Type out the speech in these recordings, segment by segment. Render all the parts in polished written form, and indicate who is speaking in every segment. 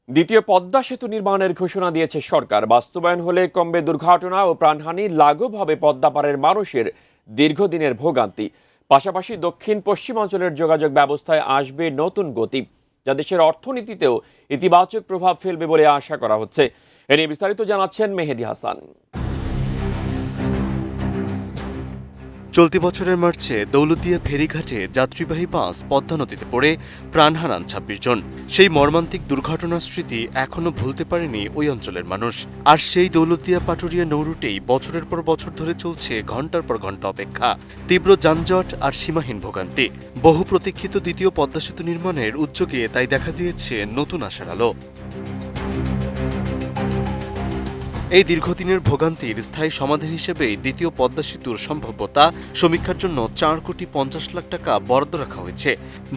Speaker 1: দ্বিতীয় পদ্মা সেতু নির্মাণের ঘোষণা দিয়েছে সরকার। বাস্তবায়ন হলে কমবে দুর্ঘটনা ও প্রাণহানি, লাঘব হবে পদ্মা পাড়ের মানুষের দীর্ঘদিনের ভোগান্তি। পাশাপাশি দক্ষিণ পশ্চিমাঞ্চলের যোগাযোগ ব্যবস্থায় আসবে নতুন গতি, যা দেশের অর্থনীতিতেও ইতিবাচক প্রভাব ফেলবে বলে আশা করা হচ্ছে। এ নিয়ে বিস্তারিত জানাচ্ছেন মেহেদী হাসান।
Speaker 2: চলতি বছরের মার্চে দৌলতদিয়া ফেরিঘাটে যাত্রীবাহী বাস পদ্মা নদীতে পড়ে প্রাণ হারান ২৬ জন। সেই মর্মান্তিক দুর্ঘটনার স্মৃতি এখনো ভুলতে পারেনি ওই অঞ্চলের মানুষ। আর সেই দৌলতদিয়া পাটুরিয়া নৌরুটেই বছরের পর বছর ধরে চলছে ঘণ্টার পর ঘণ্টা অপেক্ষা, তীব্র যানজট আর সীমাহীন ভোগান্তি। বহু প্রতীক্ষিত দ্বিতীয় পদ্মা সেতু নির্মাণের উদ্যোগে তাই দেখা দিয়েছে নতুন আশার আলো। এই দীর্ঘদিনের ভোগান্তির স্থায়ী সমাধান হিসেবে দ্বিতীয় পদ্মা সেতুর সম্ভাব্যতা সমীক্ষার জন্য ৪,৫০,০০,০০০ টাকা বরাদ্দ রাখা হয়েছে।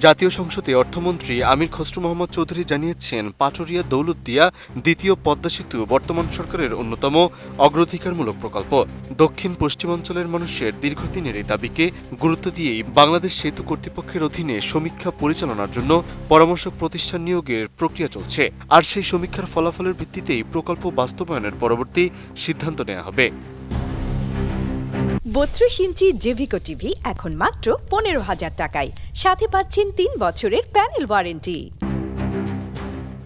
Speaker 2: জাতীয় সংসদে অর্থমন্ত্রী আমির খসরু মোহাম্মদ চৌধুরী জানিয়েছেন, পাটুরিয়া দৌলতদিয়া দ্বিতীয় পদ্মা সেতু বর্তমান সরকারের অন্যতম অগ্রাধিকারমূলক প্রকল্প। দক্ষিণ পশ্চিমাঞ্চলের মানুষের দীর্ঘদিনের এই দাবিকে গুরুত্ব দিয়েই বাংলাদেশ সেতু কর্তৃপক্ষের অধীনে সমীক্ষা পরিচালনার জন্য পরামর্শক প্রতিষ্ঠান নিয়োগের প্রক্রিয়া চলছে। আর সেই সমীক্ষার ফলাফলের ভিত্তিতেই প্রকল্প বাস্তবায়নের পরবর্তী সিদ্ধান্ত নেওয়া হবে।
Speaker 3: ৩২ ইঞ্চি জেভিকো টিভি এখন মাত্র ১৫,০০০ টাকায়, সাথে পাচ্ছেন ৩ বছরের প্যানেল ওয়ারেন্টি।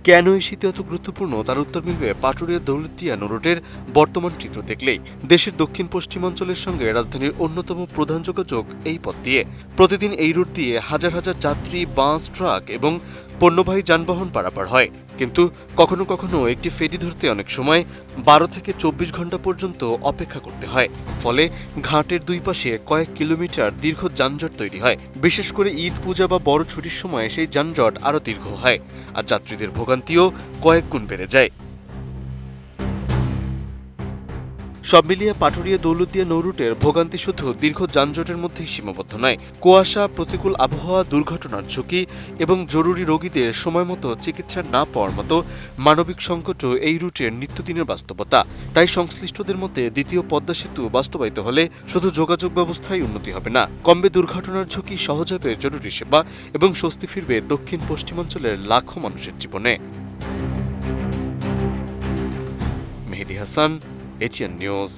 Speaker 2: কেন এই শীতে এত গুরুত্বপূর্ণ তার উত্তর মিলবে পাটুরিয়া দৌলতদিয়া নৌরুটের বর্তমান চিত্র দেখলেই। দেশের দক্ষিণ পশ্চিমাঞ্চলের সঙ্গে রাজধানীর অন্যতম প্রধান যোগাযোগ এই পথ দিয়ে। প্রতিদিন এই রুট দিয়ে হাজার হাজার যাত্রী, বাস, ট্রাক এবং পণ্যবাহী যানবাহন পারাপার হয়। কিন্তু কখনো কখনো একটি ফেরি ধরতে অনেক সময় ১২ থেকে ২৪ ঘন্টা পর্যন্ত অপেক্ষা করতে হয়। ফলে ঘাটের দুই পাশে কয়েক কিলোমিটার দীর্ঘ যানজট তৈরি হয়। বিশেষ করে ঈদ, পূজা বা বড় ছুটির সময় সেই যানজট আরও দীর্ঘ হয়, আর যাত্রীদের ভোগান্তিও কয়েক গুণ বেড়ে যায়। সব মিলিয়ে পাটুরিয়া দৌলতদিয়া নৌরুটের ভোগান্তি শুধু দীর্ঘ যানজটের মধ্যেই সীমাবদ্ধ নয়। কুয়াশা, প্রতিকূল আবহাওয়া, দুর্ঘটনার ঝুঁকি এবং জরুরি রোগীদের সময়মতো চিকিৎসা না পাওয়ার মতো মানবিক সংকটও এই রুটের নিত্যদিনের বাস্তবতা। তাই সংশ্লিষ্টদের মতে দ্বিতীয় পদ্মা সেতু বাস্তবায়িত হলে শুধু যোগাযোগ ব্যবস্থায় উন্নতি হবে না, কমবে দুর্ঘটনার ঝুঁকি, সহজ হবে জরুরি সেবা এবং স্বস্তি ফিরবে দক্ষিণ পশ্চিমাঞ্চলের লাখো মানুষের জীবনে। মেহেদী হাসান, এটিএন নিউজ।